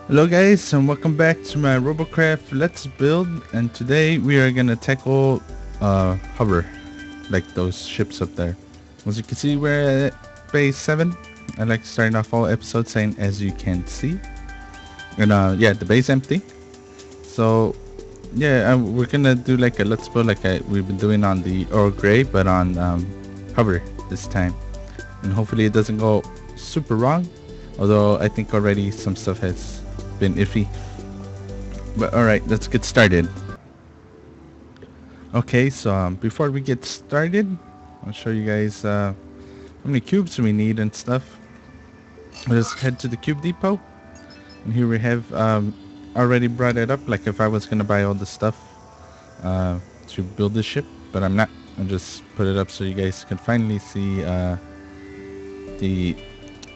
Hello guys and welcome back to my Robocraft Let's Build, and today we are gonna tackle hover, like those ships up there. As you can see, we're at base 7. I like starting off all episodes saying as you can see. And yeah, the base empty. So yeah, we're gonna do like a let's build like we've been doing on the Earl Grey, but on hover this time. And hopefully it doesn't go super wrong, although I think already some stuff has been iffy. But alright, let's get started. Okay, so before we get started, I'll show you guys how many cubes we need and stuff. Let's head to the cube depot, and here we have already brought it up, like if I was gonna buy all the stuff to build the ship, but I'm not. I'll just put it up so you guys can finally see the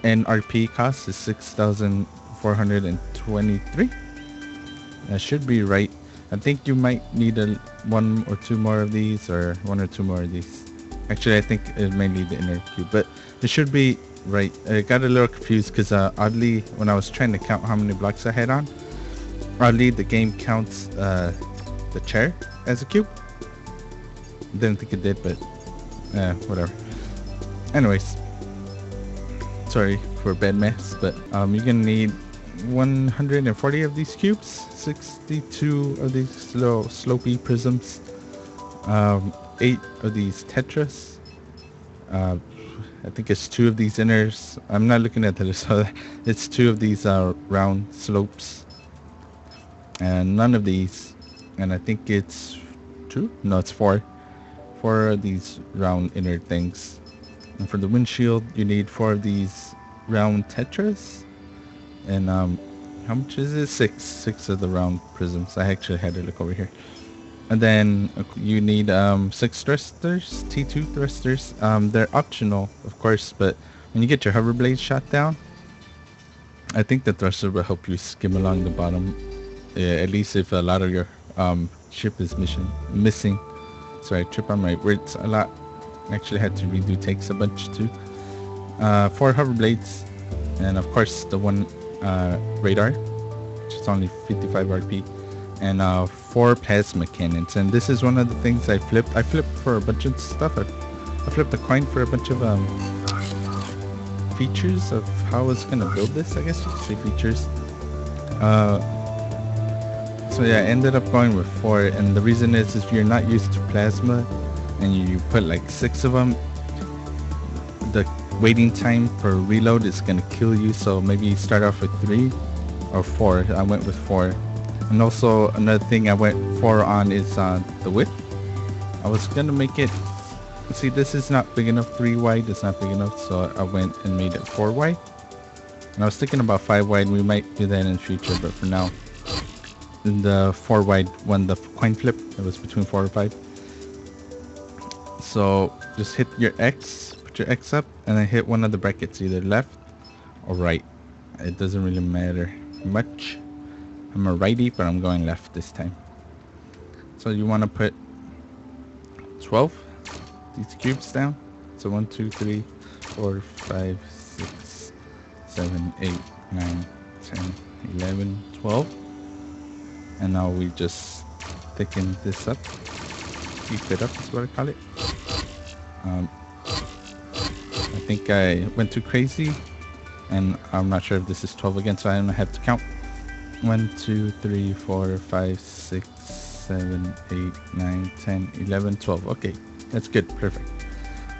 NRP cost is 6,423. That should be right. I think you might need one or two more of these, or one or two more of these. Actually, I think it may need the inner cube, but it should be right. I got a little confused because oddly, when I was trying to count how many blocks I had on, oddly the game counts the chair as a cube. Didn't think it did, but whatever. Anyways, sorry for a bad mess, but you're gonna need 140 of these cubes, 62 of these little slopey prisms, 8 of these tetras. I think it's 2 of these inners. I'm not looking at the so it's 2 of these round slopes, and none of these. And I think it's 2. No, it's 4. 4 of these round inner things. And for the windshield, you need 4 of these round tetras. And how much is it? 6 of the round prisms. I actually had to look over here. And then you need 6 thrusters, T2 thrusters. They're optional, of course, but when you get your hover blade shot down, I think the thruster will help you skim along the bottom. At least if a lot of your ship is missing. Sorry, I trip on my words a lot. Actually had to redo takes a bunch too. 4 hover blades, and of course the one radar, which is only 55 RP, and 4 plasma cannons. And this is one of the things I flipped. I flipped for a bunch of stuff. I flipped a coin for a bunch of features of how I was gonna build this. I guess you could say features. So yeah, I ended up going with 4, and the reason is if you're not used to plasma and you put like 6 of them, the waiting time for reload is gonna kill you. So maybe start off with 3 or 4. I went with 4. And also another thing I went 4 on is the width. I was gonna make it, see, this is not big enough. 3 wide is not big enough, so I went and made it 4 wide. And I was thinking about 5 wide. We might do that in the future, but for now, in the 4 wide one, the coin flip, it was between 4 or 5. So just hit your X, put your X up, and then hit one of the brackets, either left or right. It doesn't really matter much. I'm a righty, but I'm going left this time. So you want to put 12 these cubes down. So 1, 2, 3, 4, 5, 6, 7, 8, 9, 10, 11, 12. And now we just thicken this up. Keep it up is what I call it. I think I went too crazy, and I'm not sure if this is 12 again, so I don't have to count. 1, 2, 3, 4, 5, 6, 7, 8, 9, 10, 11, 12. Okay, that's good, perfect.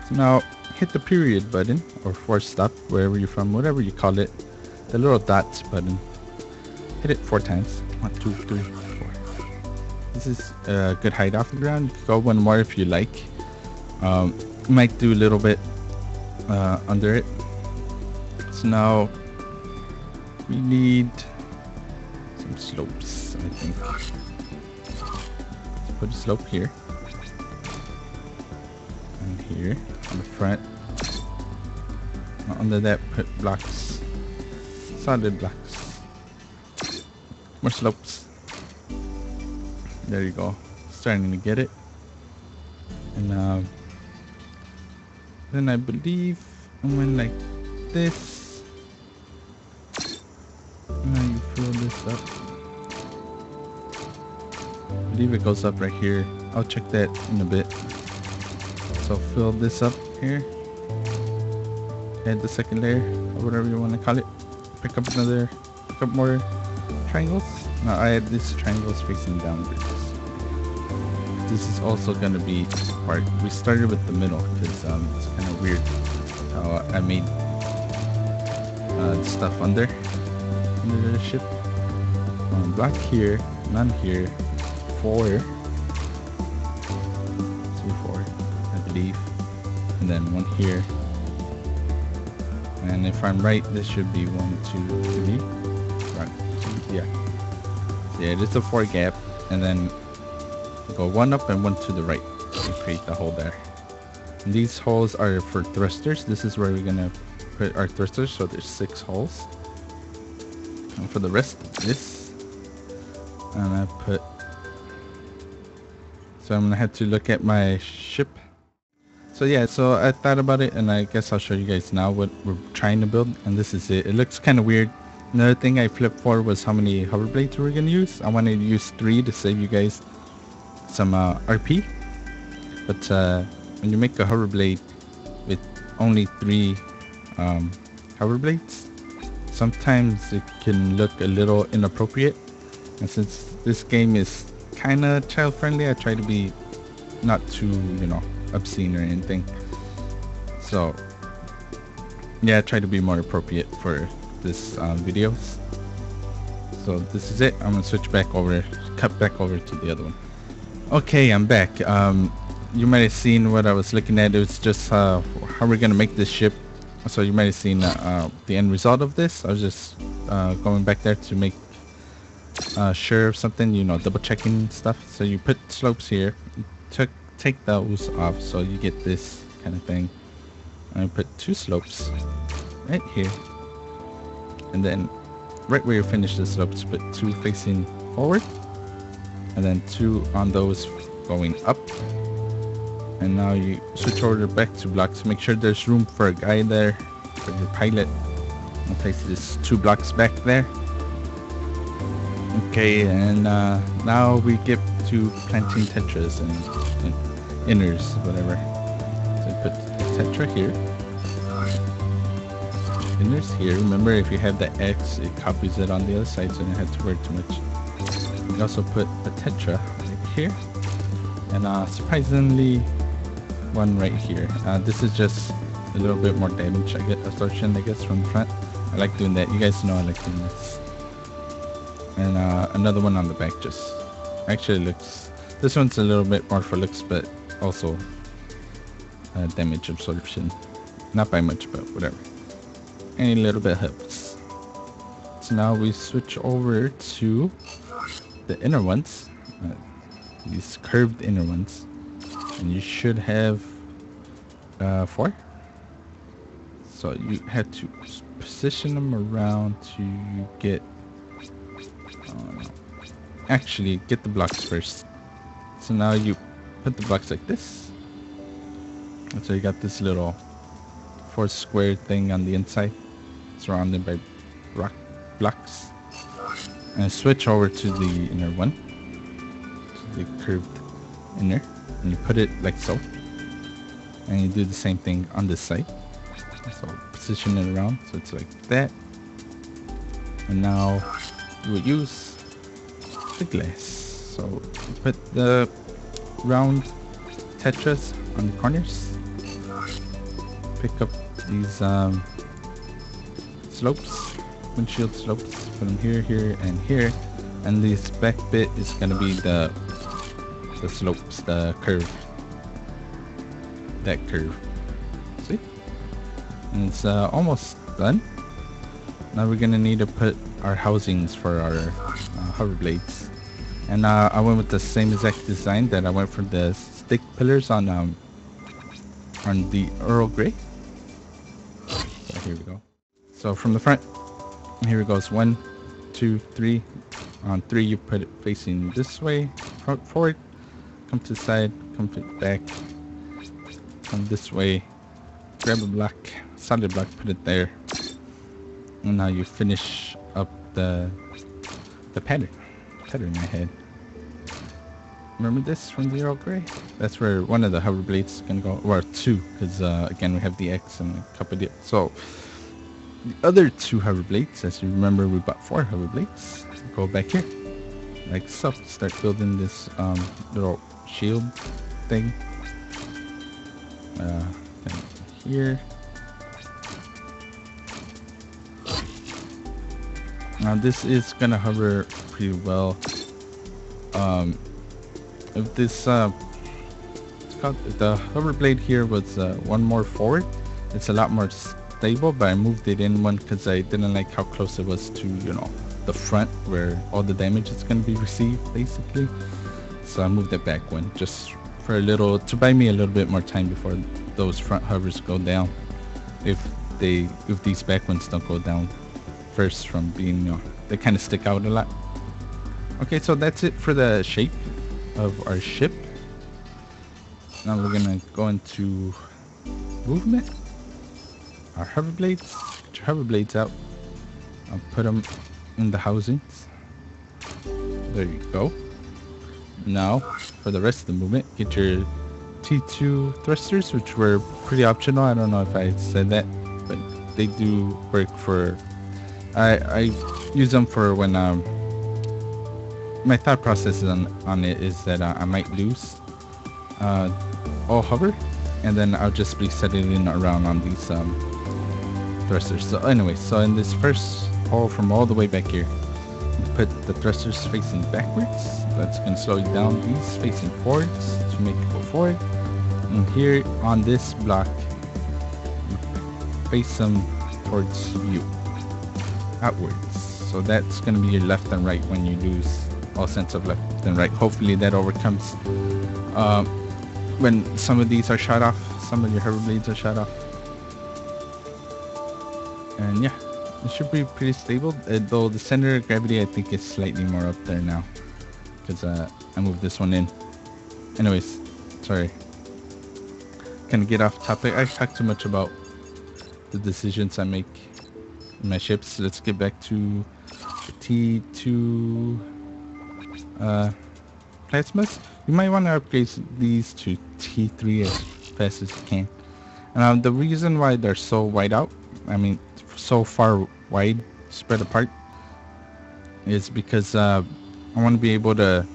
So now hit the period button, or force stop, wherever you're from, whatever you call it. The little dots button. Hit it 4 times. 1, 2, 3, 4. This is a good height off the ground. You can go one more if you like. Might do a little bit under it. So now we need some slopes, I think. Let's put a slope here and here on the front. Under that, put blocks, solid blocks. More slopes. There you go. Starting to get it. And then I believe I went like this. And now you fill this up. I believe it goes up right here. I'll check that in a bit. So fill this up here. Add the second layer, or whatever you want to call it. Pick up more triangles. Now I add these triangles facing downwards. This is also gonna be part. We started with the middle because it's kind of weird how I made stuff under the ship. Block here, none here, 4, 2, 4, I believe, and then 1 here. And if I'm right, this should be 1, 2, 3. Right. Yeah. So yeah, it's a 4 gap, and then go 1 up and 1 to the right to create the hole there. And these holes are for thrusters. This is where we're gonna put our thrusters. So there's 6 holes. And for the rest, this, and I put. So I'm gonna have to look at my ship. So yeah, so I thought about it, and I guess I'll show you guys now what we're trying to build. And this is it. It looks kind of weird. Another thing I flipped for was how many hover blades we're gonna use. I wanted to use 3 to save you guys some RP. But when you make a hover blade with only 3 hover blades, sometimes it can look a little inappropriate. And since this game is kind of child friendly, I try to be not too, obscene or anything. So yeah, I try to be more appropriate for this videos. So this is it. I'm gonna switch back over, cut back over to the other one. Okay, I'm back. You might have seen what I was looking at. It was just how we're gonna make this ship. So you might have seen the end result of this. I was just going back there to make sure of something, double checking stuff. So you put slopes here, take those off, so you get this kind of thing. And I put 2 slopes right here, and then right where you finish the slopes, put 2 facing forward, and then 2 on those going up. And now you switch over back to blocks. Make sure there's room for a guy there for your pilot. I'll place this 2 blocks back there. Okay, and now we get to planting tetras and inners, whatever. So put tetra here, inners here. Remember, if you have the X, it copies it on the other side, so you don't have to worry too much. You also put a tetra right here, and surprisingly, 1 right here. This is just a little bit more damage absorption, I guess, from the front. I like doing that. You guys know I like doing this. And another one on the back. Just actually looks. This one's a little bit more for looks, but also damage absorption. Not by much, but whatever. Any little bit helps. So now we switch over to the inner ones. These curved inner ones. And you should have 4. So you have to position them around to get. Actually, get the blocks first. So now you put the blocks like this. And so you got this little 4 square thing on the inside, surrounded by rock blocks. And switch over to the inner one, to the curved inner, and you put it like so. And you do the same thing on this side. So position it around so it's like that. And now you would use the glass. So you put the round tetras on the corners. Pick up these slopes, windshield slopes. Put them here, here, and here. And this back bit is gonna be the slopes, the curve. That curve. See? And it's almost done. Now we're gonna need to put our housings for our hover blades. And I went with the same exact design that I went for the stick pillars on the Earl Grey. So here we go. So from the front, here it goes. 1, 2, 3. On 3, you put it facing this way, forward. Come to the side, come to the back. Come this way. Grab a block, solid block, put it there. And now you finish up the the pattern I had. Remember this from Zero Gray? That's where one of the hover blades can go, or two, because again we have the X and a couple of so the other two hover blades, as you remember, we bought 4 hover blades. Go back here, like so. Start building this little shield thing. Then here. Now this is gonna hover pretty well. If this if the hover blade here was one more forward, it's a lot more stable, but I moved it in one because I didn't like how close it was to, you know, the front where all the damage is going to be received basically. So I moved it back one just for a little, to buy me a little bit more time before those front hovers go down, if these back ones don't go down first from being, you know, they kind of stick out a lot. Okay, so that's it for the shape of our ship. Now we're gonna go into movement. Our hover blades. Get your hover blades out. I'll put them in the housings. There you go. Now for the rest of the movement, get your T2 thrusters, which were pretty optional. I don't know if I said that, but they do work for. I use them for when my thought process on it is that I might lose all hover, and then I'll just be setting around on these thrusters. So anyway, so in this first hole from all the way back here, you put the thrusters facing backwards. That's going to slow you down. These facing forwards to make it go forward. And here on this block, you face them towards you, outwards. So that's going to be your left and right when you lose all sense of left and right. Hopefully that overcomes when some of these are shot off, some of your hover blades are shot off. And yeah, it should be pretty stable, though the center of gravity I think is slightly more up there now because I moved this one in. Anyways, sorry, kind of get off topic. I talk too much about the decisions I make in my ships. Let's get back to T2 plasmas. You might want to upgrade these to T3 as fast as you can. And the reason why they're so wide out, I mean so far wide spread apart, is because I want to be able to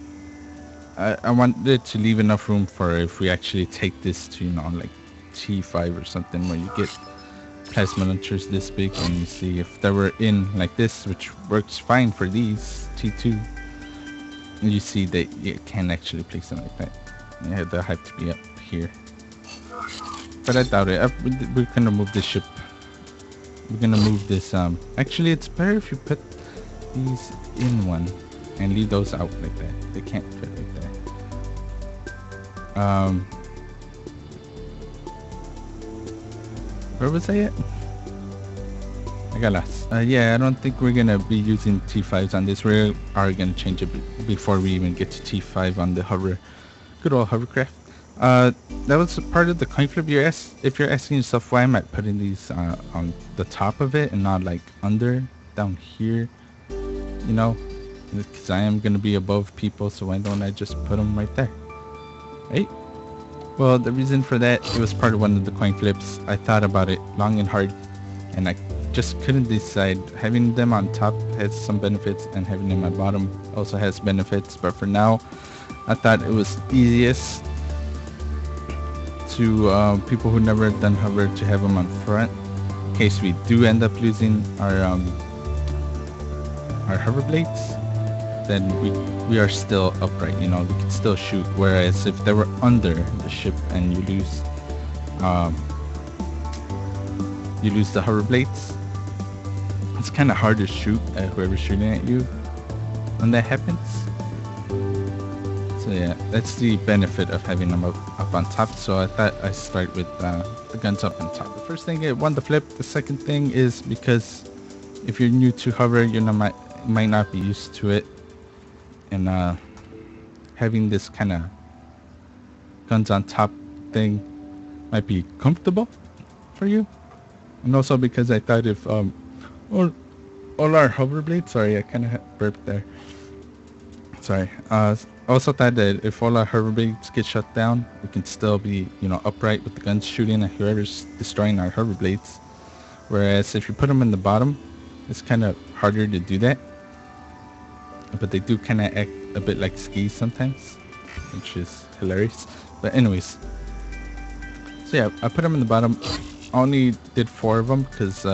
I wanted to leave enough room for if we actually take this to, you know, like T5 or something, where you get plasma launchers this big, and you see if they were in like this, which works fine for these T2, you see that you can actually place them like that. Yeah, they'll have to be up here, but I doubt it. We're gonna move this ship. We're gonna move this. Actually, it's better if you put these in one and leave those out like that. They can't fit like that. Where was I at? I got lost. Yeah, I don't think we're gonna be using T5s on this. We are gonna change it before we even get to T5 on the hover. Good old hovercraft. That was part of the coin flip. If you're asking yourself why am I putting these on the top of it and not like under, down here, you know, because I am gonna be above people, so why don't I just put them right there, right? Well, the reason for that, it was part of one of the coin flips. I thought about it long and hard, and I just couldn't decide. Having them on top has some benefits, and having them at bottom also has benefits, but for now I thought it was easiest to people who never done hover to have them on front, in case we do end up losing our hover blades. Then we are still upright, you know, we can still shoot. Whereas if they were under the ship and you lose the hover blades, it's kind of hard to shoot at whoever's shooting at you when that happens. So yeah, that's the benefit of having them up on top. So I thought I'd start with the guns up on top. The first thing, it won the flip. The second thing is because if you're new to hover, you might not be used to it, and having this kind of guns on top thing might be comfortable for you. And also because I thought if oh all our hoverblades. Sorry, I kind of burped there. Sorry. I also thought that if all our hoverblades get shut down, we can still be, upright with the guns shooting at whoever's destroying our hoverblades. Whereas if you put them in the bottom, it's kind of harder to do that. But they do kind of act a bit like skis sometimes, which is hilarious. But anyways, so yeah, I put them in the bottom. I only did 4 of them because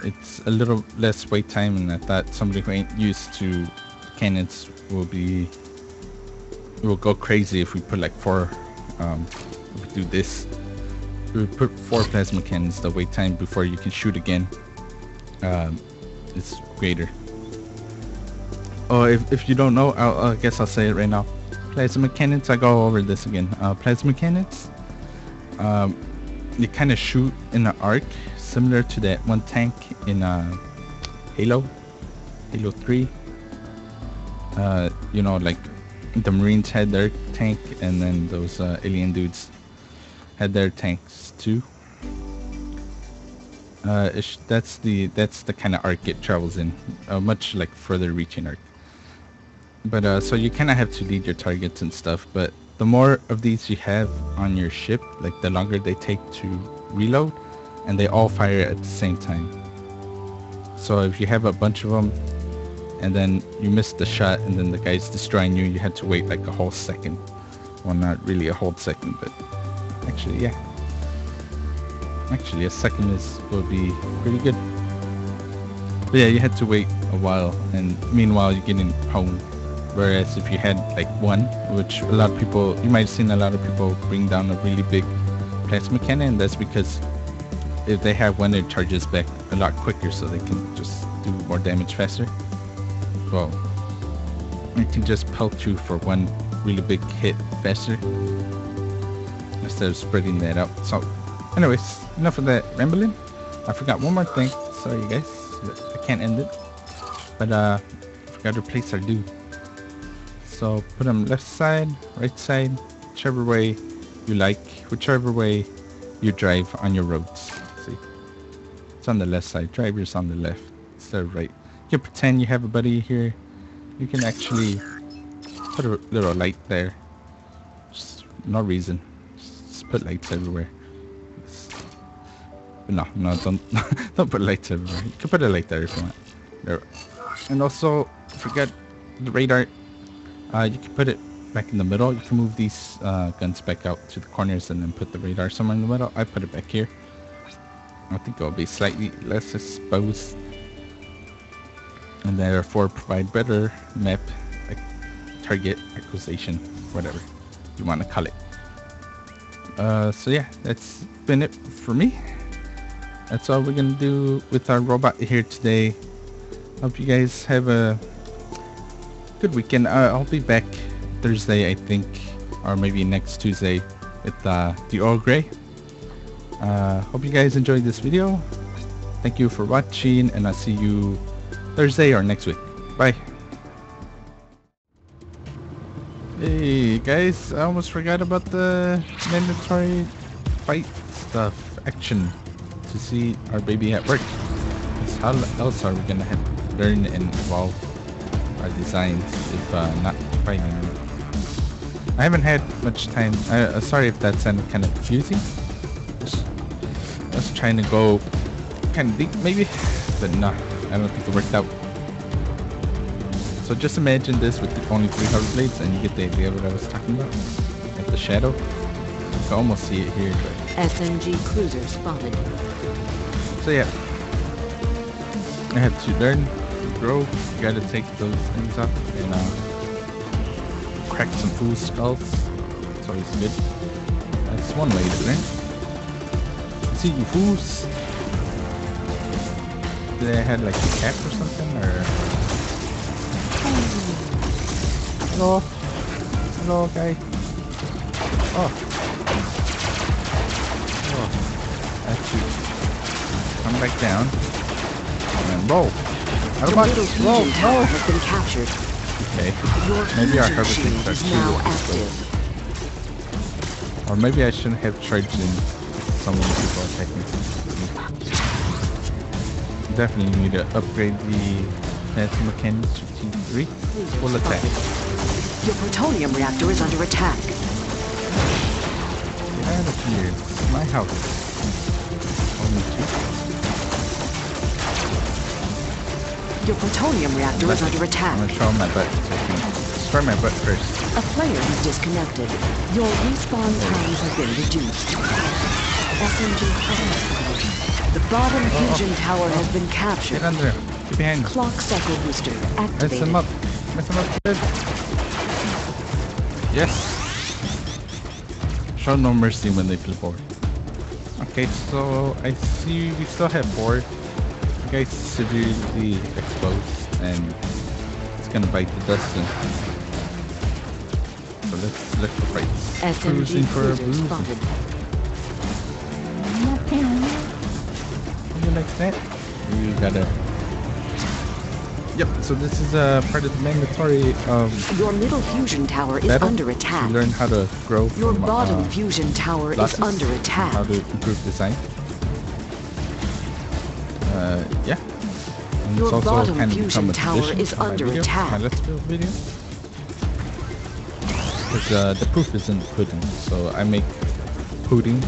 it's a little less wait time, and I thought somebody who ain't used to cannons will go crazy if we put like 4. If we do this, we put 4 plasma cannons. The wait time before you can shoot again is greater. Oh, if you don't know, I guess I'll say it right now. Plasma cannons. I go over this again. Plasma cannons. They kind of shoot in an arc, similar to that one tank in Halo 3. Like the Marines had their tank, and then those alien dudes had their tanks too. That's the kind of arc it travels in, much like further reaching arc. But so you kind of have to lead your targets and stuff, but the more of these you have on your ship, like the longer they take to reload, and they all fire at the same time. So if you have a bunch of them and then you miss the shot and then the guy's destroying you, you have to wait like a whole second. Well, not really a whole second, but actually, yeah. Actually, a second will be pretty good. But yeah, you had to wait a while, and meanwhile you're getting home. Whereas if you had like 1, which a lot of people, you might have seen a lot of people bring down a really big plasma cannon, that's because if they have 1, it charges back a lot quicker, so they can just do more damage faster. Well, it can just pelt you for 1 really big hit faster instead of spreading that out. So anyways, enough of that rambling. I forgot one more thing. Sorry guys, I can't end it, but I forgot to replace our dude. So put them left side, right side, whichever way you like, whichever way you drive on your roads. See, it's on the left side, driver's on the left instead of right. You can pretend you have a buddy here. You can actually put a little light there. Just no reason. Just put lights everywhere. But no, don't put lights everywhere. You can put a light there if you want. There. And also, forget the radar. You can put it back in the middle. You can move these guns back out to the corners and then put the radar somewhere in the middle. I put it back here. I think it'll be slightly less exposed, and therefore provide better map, like target acquisition, whatever you want to call it. So yeah, that's been it for me. That's all we're gonna do with our robot here today. Hope you guys have a good weekend. I'll be back Thursday, I think, or maybe next Tuesday with the Earl Grey. Hope you guys enjoyed this video. Thank you for watching, and I'll see you Thursday or next week. Bye. Hey guys, I almost forgot about the mandatory fight stuff, action, to see our baby at work. How else are we gonna have to learn and evolve our designs if not fighting? I haven't had much time. Sorry if that sounded kind of confusing. I was trying to go kind of deep maybe, but no, I don't think it worked out. So just imagine this with only 3 hoverblades and you get the idea of what I was talking about. Like the shadow. You can almost see it here. But SMG cruiser spotted. so yeah, I have to learn, to grow. You gotta take those things up and crack some fool skulls. It's always good. That's one way to learn. See you fools. Did I have like a cap or something, or? Hello? Hello, guy. Oh. Actually, come back down. And then roll. How about roll? No! Has been captured. Okay. Maybe our harvesting starts now active. Or maybe I shouldn't have charged in some of the people attacking. Definitely need to upgrade the plasma cannons to T3. Full attack. Your plutonium reactor is under attack. Get out of here. This is my house. Only two. Your plutonium reactor is under I'm attack. gonna show my butt so I can destroy my butt first. A player has disconnected. Your respawn times have been reduced. SMG activated. The bottom fusion tower has been captured. Get under. Get behind me. Clock cycle booster Mess activated. him up. Mess him up good. Yes. Show no mercy when they flip over. Okay, so I see we still have 4. You guys severely exposed and it's gonna bite the dust soon. So let's look for fights. SMG Cruising for a cruiser boost. spotted. You like that? You gotta. Yep. So this is part of the mandatory Your middle fusion tower is battle under to attack. learn how to grow Your from bottom fusion tower is losses, under attack. how to improve design. Yeah. And Your it's also bottom kind of fusion become a tower tradition is for my under videos, attack. My Let's Build video. Because the proof is in the pudding, so I make pudding,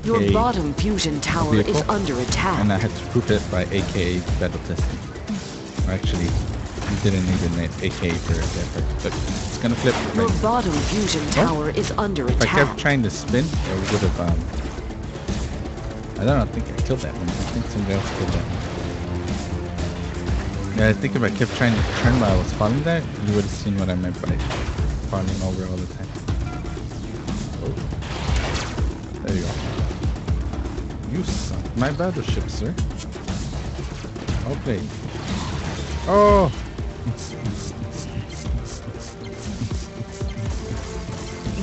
Your aka, bottom fusion tower is vehicle, under attack. and I had to prove it by aka battle testing. Actually, you didn't need an aka for that part, but it's gonna flip. Your Right. bottom fusion tower is under If I kept attack. trying to spin, it would have. I don't think I killed that one. I think somebody else killed that one. Yeah, I think if I kept trying to turn while I was falling there, you would have seen what I meant by falling over all the time. Oh. There you go. You sunk my battleship, sir. Okay. Oh!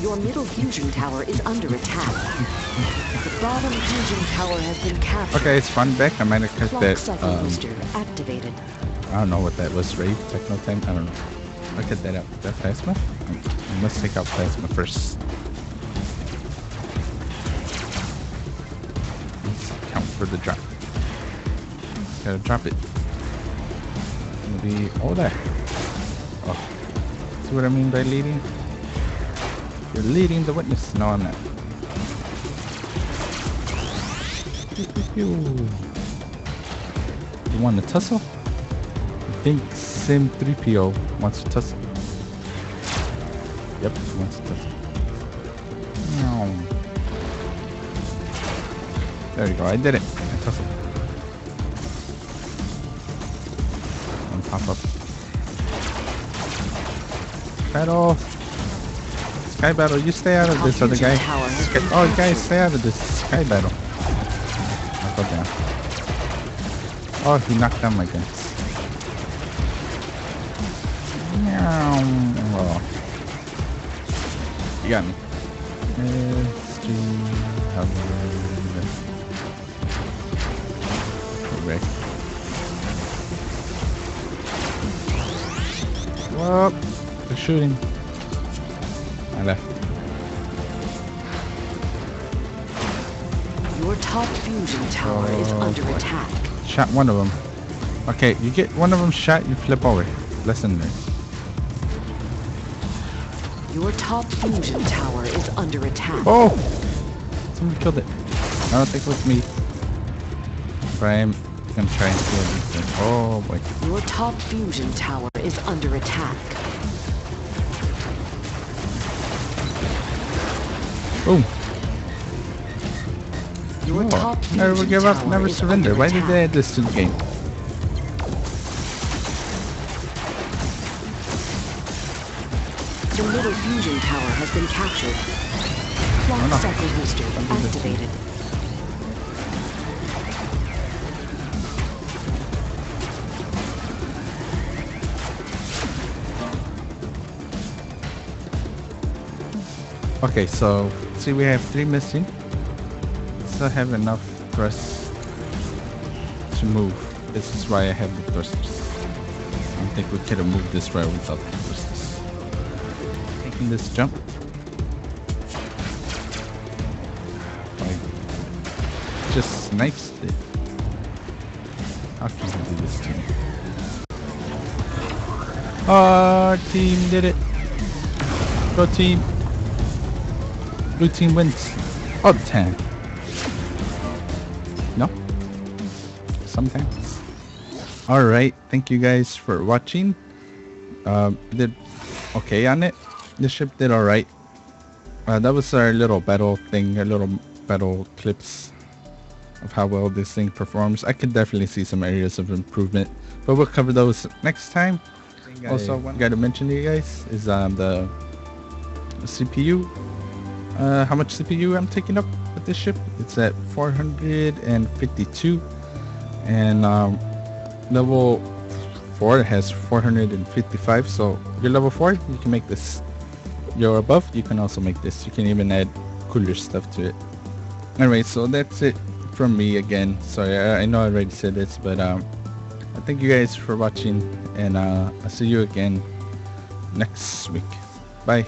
Your middle fusion tower is under attack. The bottom fusion tower has been captured. Okay, it's fun back. I might have cut Clock that. cycle booster activated. I don't know what that was. Rave techno time. I don't know. I cut that out. That plasma? I must take out plasma first. Let's count for the drop. Gotta drop it. Maybe. Oh, there. Oh. See what I mean by leading? You're leading the witness. No, I'm not. You want to tussle? I think Sim 3PO wants to tussle. Yep, he wants to tussle. No. There you go. I did it. I tussled. And pop up. Battle. Sky battle. You stay out of this other guy. Oh, guys, stay out of this sky battle. I'll go down. Oh, he knocked down my guns. Meow. Oh. You got me. Correct. Whoop. They're shooting. I left. Your top fusion tower is under boy. attack. Shot one of them. Okay, you get one of them shot, you flip over. Lesson learned. Your top fusion tower is under attack. Oh! Somebody killed it. I don't think it was me. But I'm gonna try and kill this thing. Oh boy. Your top fusion tower is under attack. Boom. Your Oh, top fusion never give up, tower never is surrender. under Why did they attack. add this to the game? The middle fusion tower has been captured. Clock Oh, no. cycle booster Don't do this. activated. Okay, so see we have 3 missing. Still have enough thrust to move. This is why I have the thrusters. I don't think we could have moved this way without the thrusters. Taking this jump. Like, just snipes it. How can we do this team? Our team did it. Go team. Blue team wins all the time. No? Sometimes. Alright, thank you guys for watching. Did okay on it. The ship did alright. That was our little battle thing, our little battle clips of how well this thing performs. I could definitely see some areas of improvement, but we'll cover those next time. Also, one I got to mention to you guys is the CPU. How much CPU I'm taking up with this ship? It's at 452, and level 4 has 455. So you're level 4, you can make this. You're above, you can also make this. You can even add cooler stuff to it. Anyway, so that's it from me again. Sorry, I know I already said this, but I thank you guys for watching, and I'll see you again next week. Bye.